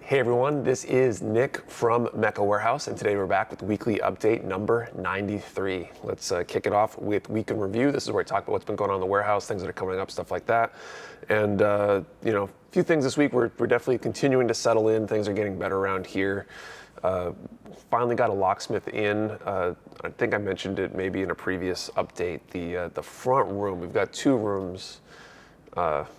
Hey everyone, this is Nick from Mecca Warehouse, and today we're back with weekly update number 93. Let's kick it off with Week in Review. This is where I talk about what's been going on in the warehouse, things that are coming up, stuff like that. And a few things this week. We're definitely continuing to settle in. Things are getting better around here. Finally got a locksmith in. I think I mentioned it maybe in a previous update. The front room, we've got two rooms.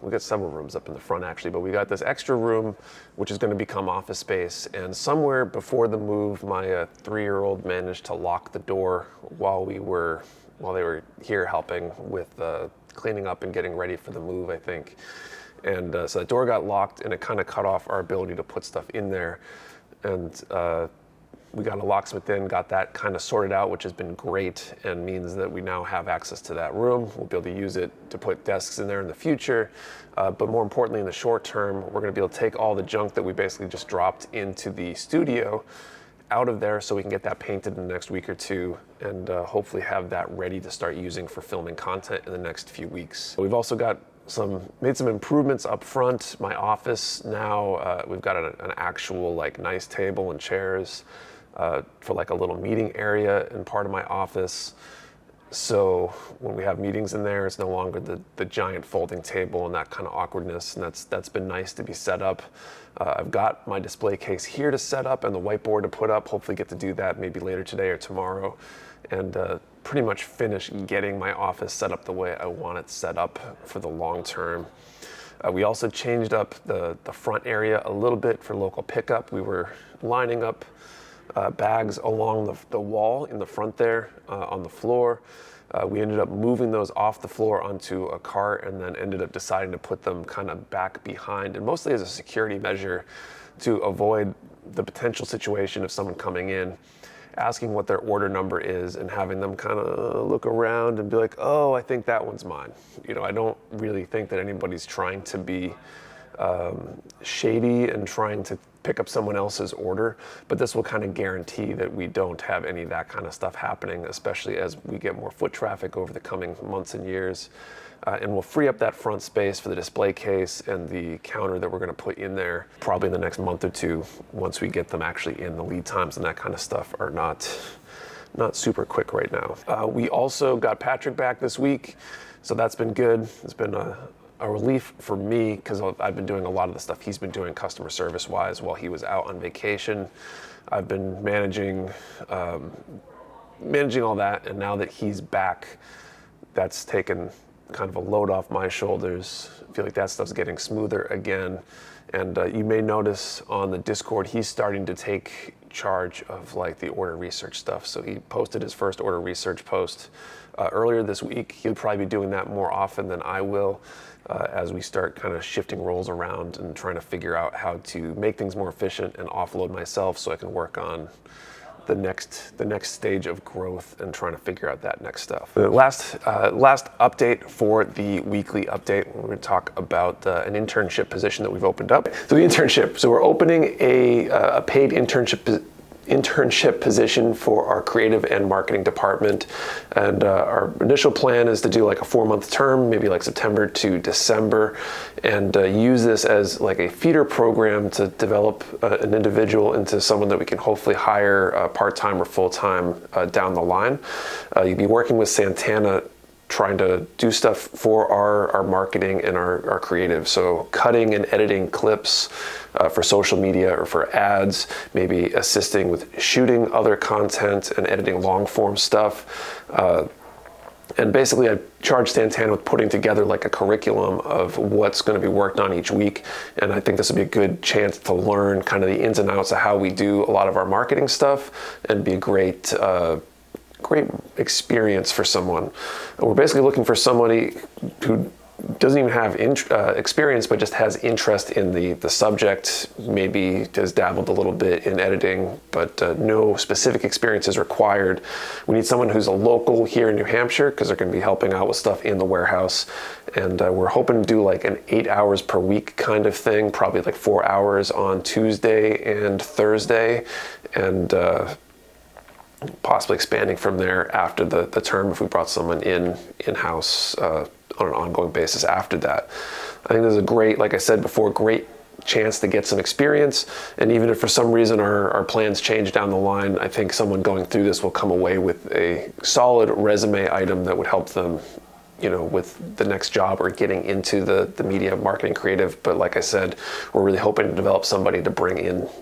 We've got several rooms up in the front actually, but we got this extra room which is going to become office space. And somewhere before the move, my 3-year-old managed to lock the door while they were here helping with cleaning up and getting ready for the move, I think. And so the door got locked, and it kind of cut off our ability to put stuff in there. And we got a locksmith in, got that kind of sorted out, which has been great and means that we now have access to that room. We'll be able to use it to put desks in there in the future. But more importantly, in the short term, we're going to be able to take all the junk that we basically just dropped into the studio out of there so we can get that painted in the next week or two and hopefully have that ready to start using for filming content in the next few weeks. We've also got made some improvements up front. My office now, we've got an actual nice table and chairs for a little meeting area in part of my office. So when we have meetings in there, it's no longer the giant folding table and that kind of awkwardness, and that's been nice to be set up. I've got my display case here to set up and the whiteboard to put up. Hopefully get to do that maybe later today or tomorrow, and pretty much finish getting my office set up the way I want it set up for the long term. We also changed up the front area a little bit for local pickup. We were lining up bags along the wall in the front there on the floor. We ended up moving those off the floor onto a cart and then ended up deciding to put them kind of back behind, and mostly as a security measure to avoid the potential situation of someone coming in, asking what their order number is and having them kind of look around and be like, oh, I think that one's mine. I don't really think that anybody's trying to be shady and trying to pick up someone else's order, but this will kind of guarantee that we don't have any of that kind of stuff happening, especially as we get more foot traffic over the coming months and years. And we'll free up that front space for the display case and the counter that we're going to put in there probably in the next month or two once we get them actually in. The lead times and that kind of stuff are not super quick right now. We also got Patrick back this week, so that's been good. It's been a relief for me because I've been doing a lot of the stuff he's been doing customer service wise while he was out on vacation. I've been managing all that, and now that he's back, that's taken kind of a load off my shoulders. I feel like that stuff's getting smoother again. And you may notice on the Discord, he's starting to take charge of the order research stuff. So he posted his first order research post earlier this week. He'll probably be doing that more often than I will as we start kind of shifting roles around and trying to figure out how to make things more efficient and offload myself so I can work on the next stage of growth and trying to figure out that next stuff. The last update for the weekly update, we're going to talk about an internship position that we've opened up. So the internship, so we're opening a paid internship position for our creative and marketing department, and our initial plan is to do a 4-month term, maybe September to December, and use this as a feeder program to develop an individual into someone that we can hopefully hire part-time or full-time down the line. You'd be working with Santana trying to do stuff for our marketing and our creative. So cutting and editing clips for social media or for ads, maybe assisting with shooting other content and editing long form stuff. And basically I charged Santana with putting together a curriculum of what's going to be worked on each week. And I think this would be a good chance to learn kind of the ins and outs of how we do a lot of our marketing stuff and be a great experience for someone. We're basically looking for somebody who doesn't even have experience, but just has interest in the subject, maybe has dabbled a little bit in editing, but no specific experience is required. We need someone who's a local here in New Hampshire because they're going to be helping out with stuff in the warehouse. And we're hoping to do an 8 hours per week kind of thing, probably 4 hours on Tuesday and Thursday, and possibly expanding from there after the term if we brought someone in-house on an ongoing basis after that. I think this is a great, like I said before, great chance to get some experience. And even if for some reason our plans change down the line, I think someone going through this will come away with a solid resume item that would help them, you know, with the next job or getting into the media marketing creative. But like I said, we're really hoping to develop somebody to bring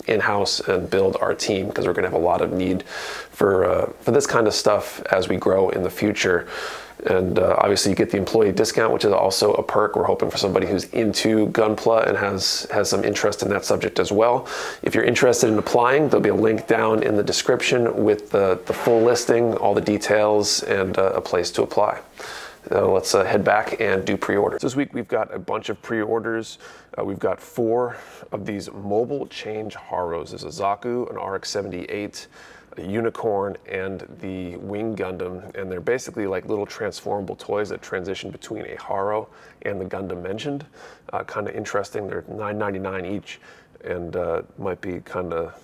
in-house and build our team, because we're going to have a lot of need for this kind of stuff as we grow in the future. And obviously you get the employee discount, which is also a perk. We're hoping for somebody who's into gunpla and has some interest in that subject as well. If you're interested in applying, there'll be a link down in the description with the full listing, all the details, and a place to apply. Let's head back and do pre-orders. This week we've got a bunch of pre-orders. We've got 4 of these mobile change Haros. There's a Zaku, an RX-78, a Unicorn, and the Wing Gundam. And they're basically like little transformable toys that transition between a Haro and the Gundam mentioned. Kind of interesting. They're $9.99 each, and might be kind of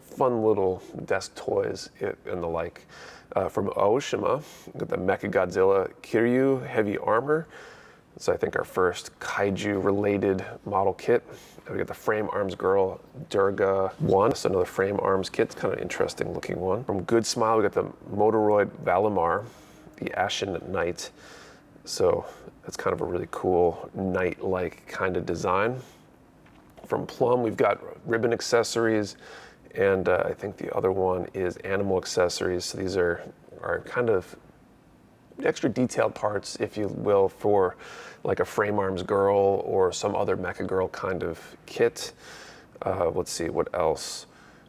fun little desk toys and the like. From Aoshima, we got the Mechagodzilla Kiryu Heavy Armor. So I think our first kaiju-related model kit. We got the Frame Arms Girl Durga 1, so another Frame Arms kit. It's kind of interesting looking one. From Good Smile, we got the Motoroid Valimar, the Ashen Knight. So that's kind of a really cool knight-like kind of design. From Plum, we've got ribbon accessories, and I think the other one is animal accessories. So these are kind of extra detailed parts, if you will, for like a Frame Arms Girl or some other Mecha Girl kind of kit. Let's see, what else?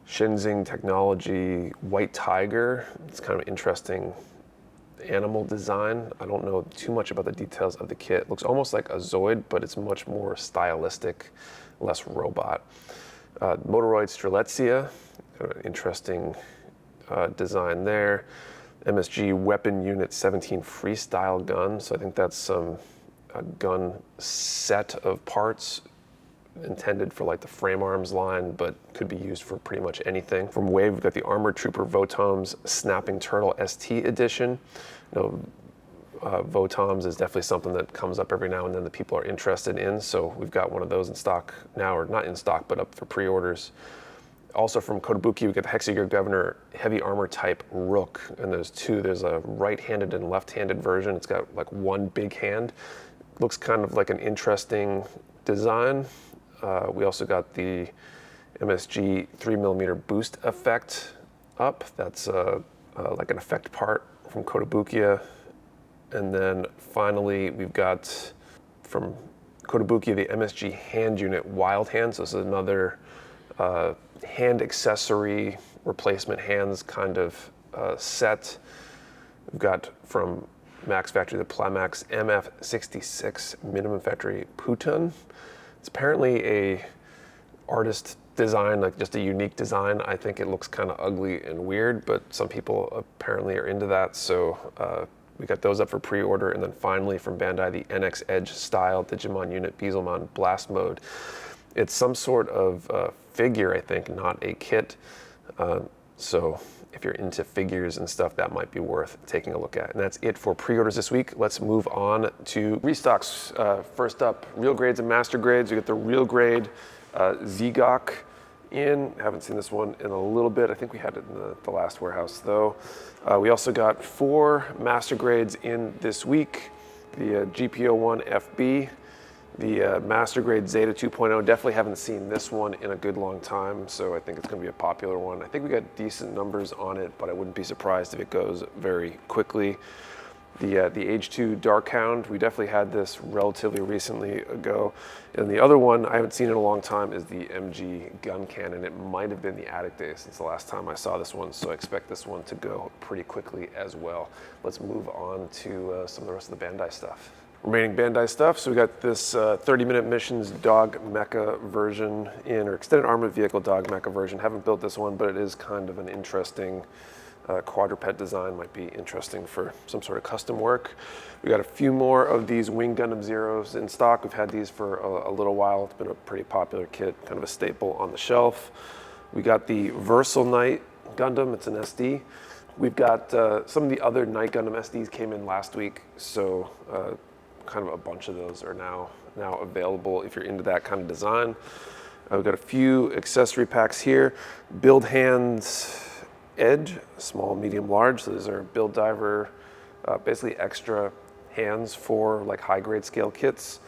Shinzing Technology White Tiger. It's kind of interesting animal design. I don't know too much about the details of the kit. It looks almost like a Zoid, but it's much more stylistic, less robot. Motoroid Strelitzia, kind of interesting design there. MSG Weapon Unit 17 Freestyle gun. So I think that's some gun set of parts intended for like the Frame Arms line, but could be used for pretty much anything. From Wave, we've got the Armored Trooper Votoms Snapping Turtle ST Edition. You know, Votoms is definitely something that comes up every now and then that people are interested in. So we've got one of those in stock now, or not in stock, but up for pre-orders. Also from Kotobuki, we got the Hexagear Governor Heavy Armor Type Rook, and there's 2. There's a right-handed and left-handed version. It's got like one big hand. Looks kind of like an interesting design. We also got the MSG 3mm boost effect up. That's like an effect part from Kotobuki. And then finally, we've got from Kotobuki the MSG hand unit Wild Hand. So this is another hand accessory replacement hands kind of set. We've got from Max Factory the Plamax MF66 Minimum Factory Puton. It's apparently a artist design, like just a unique design. I think it looks kind of ugly and weird, but some people apparently are into that. So we got those up for pre-order. And then finally from Bandai, the NX Edge style Digimon unit Beelzemon Blast Mode. It's some sort of figure, I think, not a kit. So if you're into figures and stuff, that might be worth taking a look at. And that's it for pre-orders this week. Let's move on to restocks. First up, real grades and master grades. We got the real grade Zegok in. Haven't seen this one in a little bit. I think we had it in the last warehouse though. We also got 4 master grades in this week. The GPO1 FB, the master grade Zeta 2.0. Definitely haven't seen this one in a good long time, so I think it's going to be a popular one. I think we got decent numbers on it, but I wouldn't be surprised if it goes very quickly. The H2 Dark Hound, we definitely had this relatively recently ago. And the other one I haven't seen in a long time is the MG Gun Cannon. It might have been the Attic Day since the last time I saw this one, so I expect this one to go pretty quickly as well. Let's move on to some of the rest of the Bandai stuff. Remaining Bandai stuff, so we got this 30-minute missions dog mecha version or extended armored vehicle dog mecha version. Haven't built this one, but it is kind of an interesting quadruped design. Might be interesting for some sort of custom work. We got a few more of these Wing Gundam Zeros in stock. We've had these for a little while. It's been a pretty popular kit, kind of a staple on the shelf. We got the Versal Knight Gundam, it's an SD. We've got some of the other Knight Gundam SDs came in last week, so kind of a bunch of those are now now available if you're into that kind of design. We've got a few accessory packs here. Build Hands Edge, small, medium, large. So these are build diver, basically extra hands for like high grade scale kits.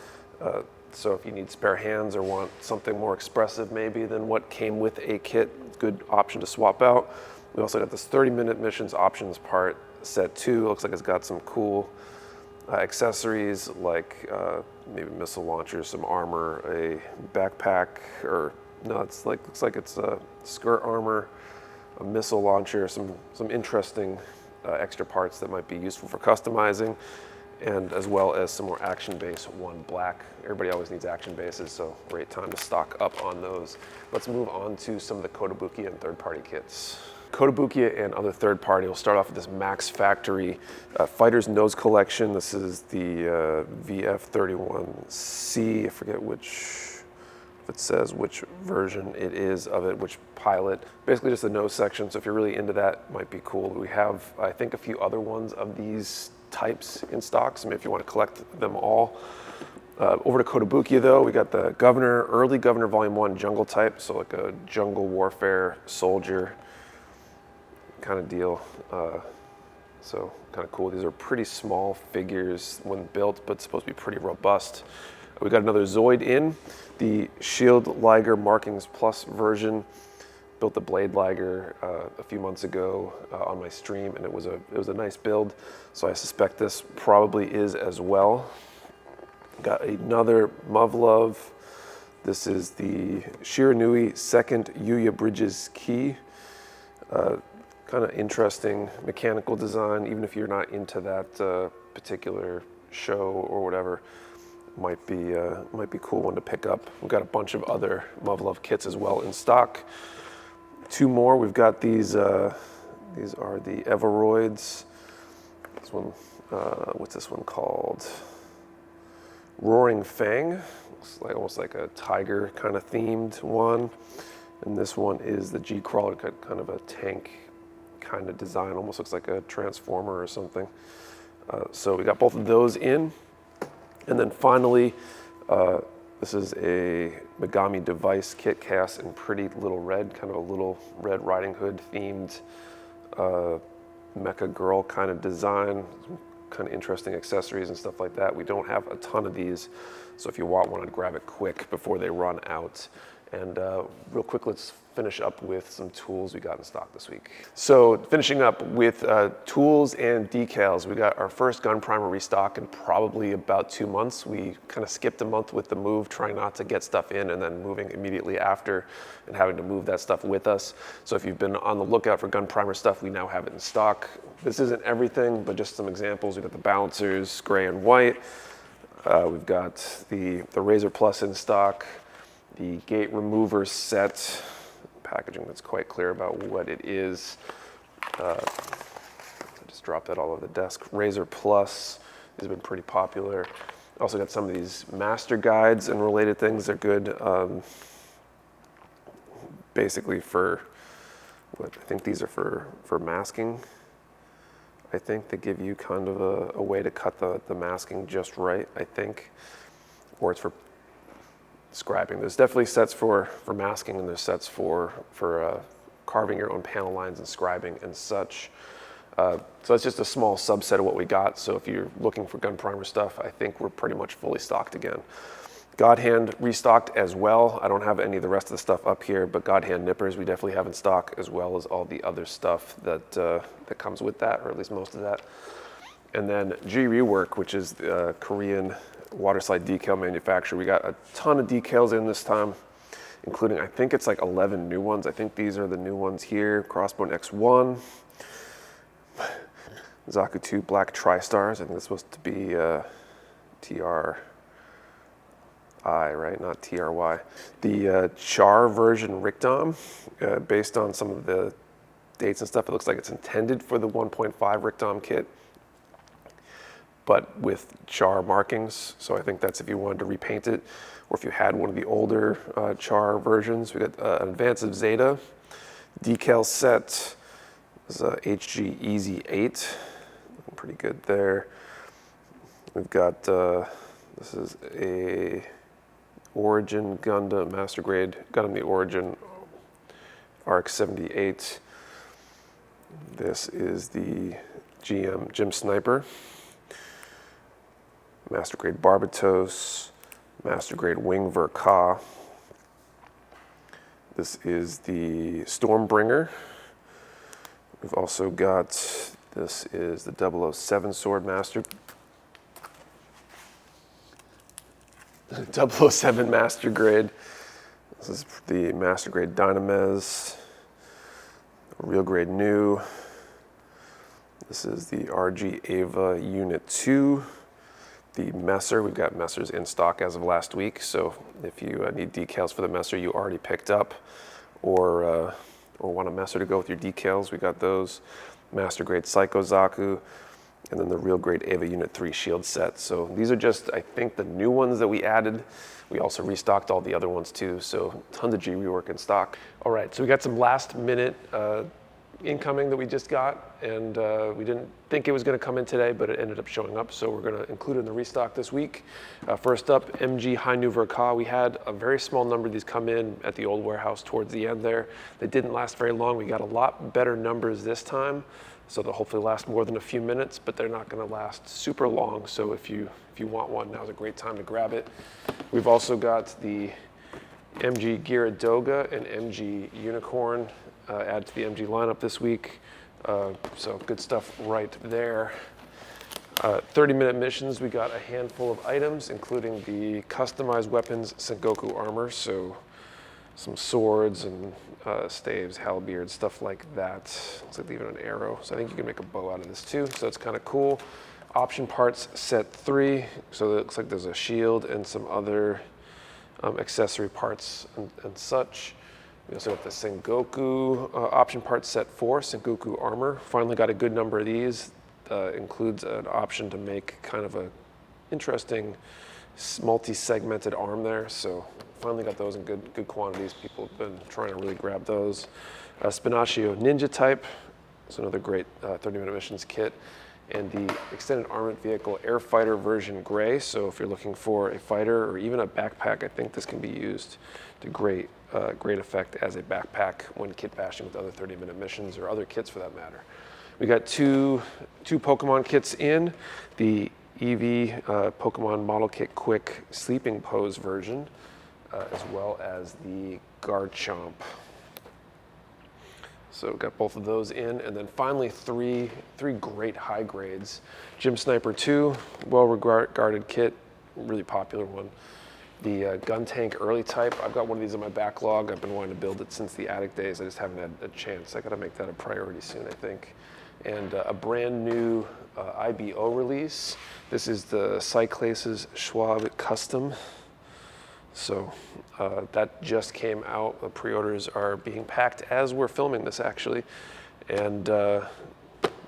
So if you need spare hands or want something more expressive maybe than what came with a kit, good option to swap out. We also got this 30-minute missions options part set too. Looks like it's got some cool accessories like maybe missile launchers, some armor, a backpack, or no, it's like looks like it's a skirt armor, a missile launcher, some interesting extra parts that might be useful for customizing, and as well as some more action base, one black. Everybody always needs action bases, so great time to stock up on those. Let's move on to some of the Kotobuki and third-party kits. Kotobuki and other third-party, we'll start off with this Max Factory Fighter's Nose Collection. This is the VF31C, I forget if it says which version it is of it, which pilot. Basically just the nose section, so if you're really into that, it might be cool. We have, I think, a few other ones of these types in stock, so maybe if you want to collect them all. Over to Kotobuki though, we got the early Governor Volume 1 jungle type, so like a jungle warfare soldier kind of deal. So kind of cool. These are pretty small figures when built, but supposed to be pretty robust. We got another Zoid in, the Shield Liger Markings Plus version. Built the Blade Liger a few months ago on my stream, and it was a nice build. So I suspect this probably is as well. Got another Muvlov. This is the Shiranui second Yuya Bridges key. Kind of interesting mechanical design, even if you're not into that particular show or whatever. Might be cool one to pick up. We've got a bunch of other Muvlov kits as well in stock. Two more. We've got these. These are the Evoroids. This one, what's this one called? Roaring Fang. Looks like almost like a tiger kind of themed one. And this one is the G Crawler, kind of a tank kind of design. Almost looks like a transformer or something. So we got both of those in. And then finally, this is a Megami Device kit cast in Pretty Little Red, kind of a Little Red Riding Hood themed mecha girl kind of design, kind of interesting accessories and stuff like that. We don't have a ton of these, so if you want one, I'd grab it quick before they run out. And real quick, let's finish up with some tools we got in stock this week. So finishing up with tools and decals, we got our first gun primer restock in probably about 2 months. We kind of skipped a month with the move, trying not to get stuff in and then moving immediately after and having to move that stuff with us. So if you've been on the lookout for gun primer stuff, we now have it in stock. This isn't everything, but just some examples. We've got the balancers, gray and white. We've got the Razor Plus in stock, the gate remover set, packaging that's quite clear about what it is. I just dropped that all over the desk. Razor Plus has been pretty popular. Also got some of these master guides and related things. They're good basically for what I think these are for masking. I think they give you kind of a way to cut the masking just right, I think, or it's for scribing. There's definitely sets for masking, and there's sets for carving your own panel lines and scribing and such. So that's just a small subset of what we got. So if you're looking for gun primer stuff, I think we're pretty much fully stocked again. God Hand restocked as well. I don't have any of the rest of the stuff up here, but God Hand nippers we definitely have in stock, as well as all the other stuff that that comes with that, or at least most of that. And then G Rework, which is the Korean water slide decal manufacturer. We got a ton of decals in this time, including I think it's like 11 new ones. I think these are the new ones here. Crossbone X1, Zaku 2 Black Tri-Stars. I think it's supposed to be TRI, right? Not TRY. The Char version Ricdom, based on some of the dates and stuff, it looks like it's intended for the 1.5 Ricdom kit, but with Char markings. So I think that's if you wanted to repaint it, or if you had one of the older Char versions. We got an Advanced Zeta decal set. This is a HG Easy 8, looking pretty good there. We've got This is a Origin Gundam Master Grade Gundam the Origin RX-78. This is the Gym Sniper, Master Grade Barbatos, Master Grade Wing Verka. This is the Stormbringer. We've also got, this is the 007 Sword Master. 007 Master Grade. This is the Master Grade Dynamez, Real Grade New. This is the RG Ava Unit 2. The Messer, we've got Messers in stock as of last week, so if you need decals for the Messer you already picked up, or want a Messer to go with your decals, we got those. Master Grade Psycho Zaku, and then the Real Grade Ava Unit 3 shield set. So these are just, I think, the new ones that we added. We also restocked all the other ones too, so tons of G rework in stock. All right, so we got some last minute incoming that we just got, and we didn't think it was going to come in today, but it ended up showing up, so we're going to include it in the restock this week. First up, MG High Nu Verka. We had a very small number of these come in at the old warehouse towards the end there. They didn't last very long. We got a lot better numbers this time, so they'll hopefully last more than a few minutes, but they're not going to last super long, so if you want one, now's a great time to grab it. We've also got the MG Gyaradoga and MG Unicorn add to the MG lineup this week. So good stuff right there. 30-minute missions, we got a handful of items, including the customized weapons Sengoku armor, so some swords and staves, halberds, stuff like that. Looks like even an arrow, so I think you can make a bow out of this too, so it's kind of cool. Option parts set 3, so it looks like there's a shield and some other accessory parts and such. We also got the Sengoku option part set 4, Sengoku armor. Finally got a good number of these. Includes an option to make kind of a interesting multi-segmented arm there. So finally got those in good quantities. People have been trying to really grab those. Spinaccio Ninja Type. It's another great 30-minute missions kit. And the extended armament vehicle Air Fighter version gray. So if you're looking for a fighter or even a backpack, I think this can be used to great effect as a backpack when kit bashing with other 30-minute missions or other kits for that matter. We got two Pokemon kits in, the Eevee Pokemon Model Kit Quick Sleeping Pose version, as well as the Garchomp. So got both of those in, and then finally three great high grades. Gym Sniper 2, well-regarded kit, really popular one. The Gun Tank Early Type, I've got one of these in my backlog. I've been wanting to build it since the Attic days. I just haven't had a chance. I gotta make that a priority soon, I think. And a brand new IBO release. This is the Cyclases Schwab Custom. So that just came out. The pre-orders are being packed as we're filming this actually. And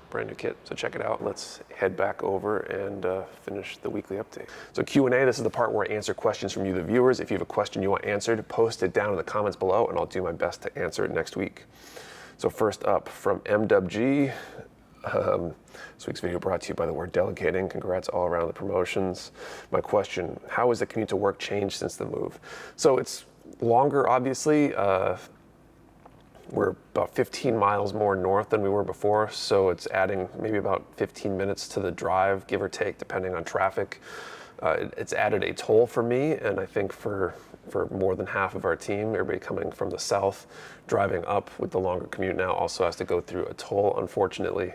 brand new kit, so check it out. Let's head back over and finish the weekly update. So Q&A, this is the part where I answer questions from you, the viewers. If you have a question you want answered, post it down in the comments below and I'll do my best to answer it next week. So first up from MWG, this week's video brought to you by the word delegating. Congrats all around the promotions. My question, how has the commute to work changed since the move? So it's longer, obviously. We're about 15 miles more north than we were before, so it's adding maybe about 15 minutes to the drive, give or take, depending on traffic. It's added a toll for me, and I think for more than half of our team, everybody coming from the south, driving up with the longer commute now also has to go through a toll, unfortunately.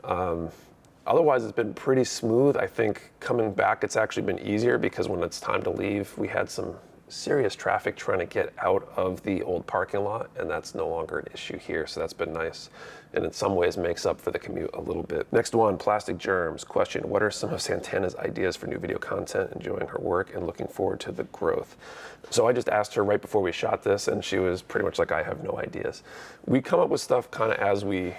Otherwise, it's been pretty smooth. I think coming back, it's actually been easier because when it's time to leave, we had some serious traffic trying to get out of the old parking lot, and that's no longer an issue here, so that's been nice, and in some ways makes up for the commute a little bit. Next one, Plastic Germs. Question, what are some of Santana's ideas for new video content? Enjoying her work and looking forward to the growth. So I just asked her right before we shot this, and she was pretty much like, I have no ideas. We come up with stuff kind of as we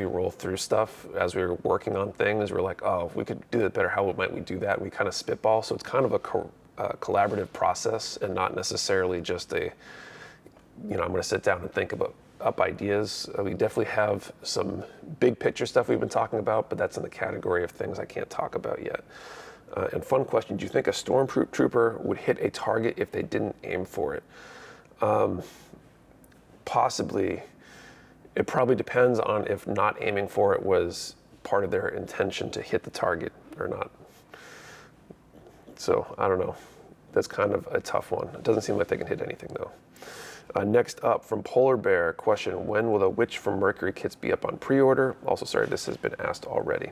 roll through stuff, as we're working on things. We're like, oh, if we could do that better, how might we do that? We kind of spitball, so it's kind of a collaborative process and not necessarily just I'm going to sit down and think up ideas. We definitely have some big picture stuff we've been talking about, but that's in the category of things I can't talk about yet. And fun question, do you think a stormtrooper would hit a target if they didn't aim for it? Possibly. It probably depends on if not aiming for it was part of their intention to hit the target or not. So I don't know. That's kind of a tough one. It doesn't seem like they can hit anything though. Next up from Polar Bear, question, when will the Witch from Mercury kits be up on pre-order? Also, sorry, this has been asked already.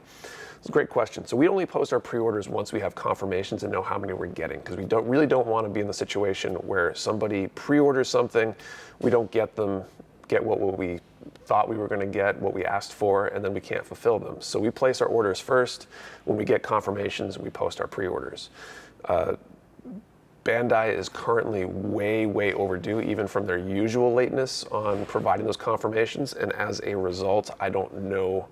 It's a great question. So we only post our pre-orders once we have confirmations and know how many we're getting, because we really don't want to be in the situation where somebody pre-orders something, we don't get what we thought we were going to get, what we asked for, and then we can't fulfill them. So we place our orders first. When we get confirmations, we post our pre-orders. Bandai is currently way overdue, even from their usual lateness on providing those confirmations, and as a result, I don't know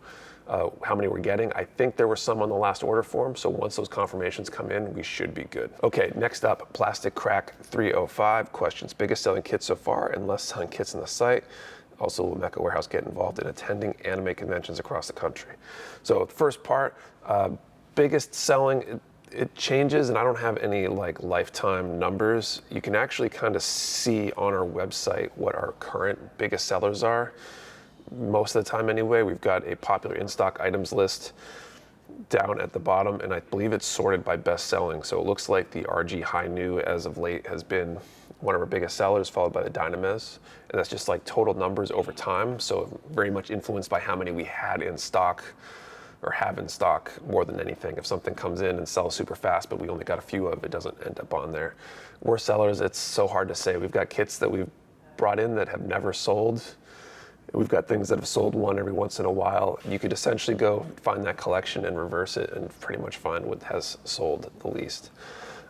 how many we're getting. I think there were some on the last order form, so once those confirmations come in, we should be good. Okay, next up, Plastic Crack 305 questions. Biggest selling kits so far and less selling kits on the site. Also, will Mecha Warehouse get involved in attending anime conventions across the country? So the first part, biggest selling, it changes, and I don't have any like lifetime numbers. You can actually kind of see on our website what our current biggest sellers are. Most of the time anyway, we've got a popular in-stock items list down at the bottom, and I believe it's sorted by best selling. So it looks like the RG High New as of late has been one of our biggest sellers, followed by the Dynamez. And that's just like total numbers over time. So very much influenced by how many we had in stock or have in stock more than anything. If something comes in and sells super fast, but we only got a few of it, doesn't end up on there. Worst sellers, it's so hard to say. We've got kits that we've brought in that have never sold. We've got things that have sold one every once in a while. You could essentially go find that collection and reverse it and pretty much find what has sold the least.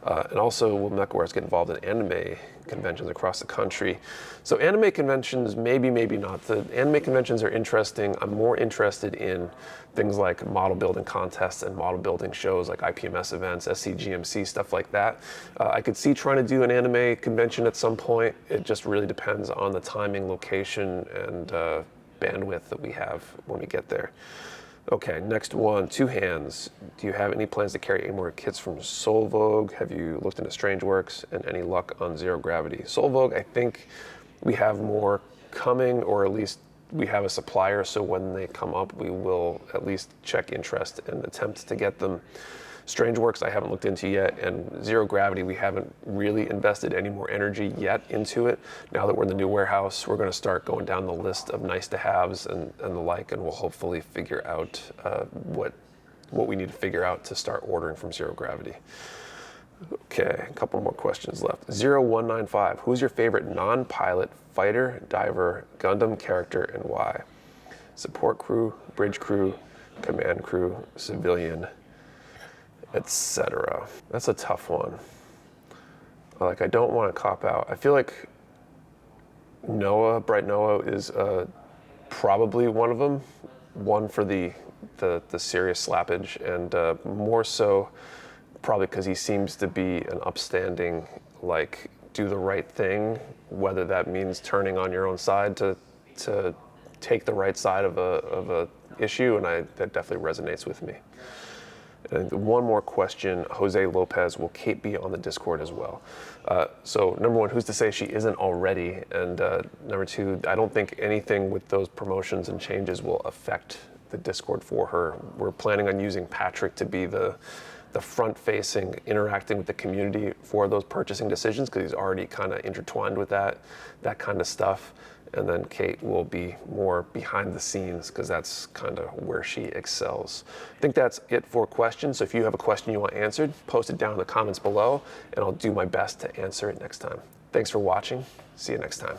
And also, will Mecha Warehouse get involved in anime conventions across the country? So anime conventions, maybe not. The anime conventions are interesting. I'm more interested in things like model building contests and model building shows like IPMS events, SCGMC, stuff like that. I could see trying to do an anime convention at some point. It just really depends on the timing, location, and bandwidth that we have when we get there. Okay, next one, Two Hands. Do you have any plans to carry any more kits from Soul Vogue? Have you looked into Strange Works, and any luck on Zero Gravity? Soul Vogue, I think we have more coming, or at least we have a supplier, so when they come up, we will at least check interest and attempt to get them. Strange Works I haven't looked into yet, and Zero Gravity we haven't really invested any more energy yet into it. Now that we're in the new warehouse, we're going to start going down the list of nice to haves and the like, and we'll hopefully figure out what we need to figure out to start ordering from Zero Gravity. Okay, a couple more questions left. 0195, who's your favorite non-pilot fighter, diver, Gundam character, and why? Support crew, bridge crew, command crew, civilian, etc. That's a tough one. Like, I don't want to cop out. I feel like Bright Noah is probably one of them. One for the serious slappage, and more so probably because he seems to be an upstanding, like, do the right thing, whether that means turning on your own side to take the right side of a issue, and that definitely resonates with me. And one more question, Jose Lopez, will Kate be on the Discord as well? So number one, who's to say she isn't already? And number two, I don't think anything with those promotions and changes will affect the Discord for her. We're planning on using Patrick to be the front-facing, interacting with the community for those purchasing decisions, because he's already kind of intertwined with that kind of stuff. And then Kate will be more behind the scenes, because that's kind of where she excels. I think that's it for questions. So if you have a question you want answered, post it down in the comments below, and I'll do my best to answer it next time. Thanks for watching. See you next time.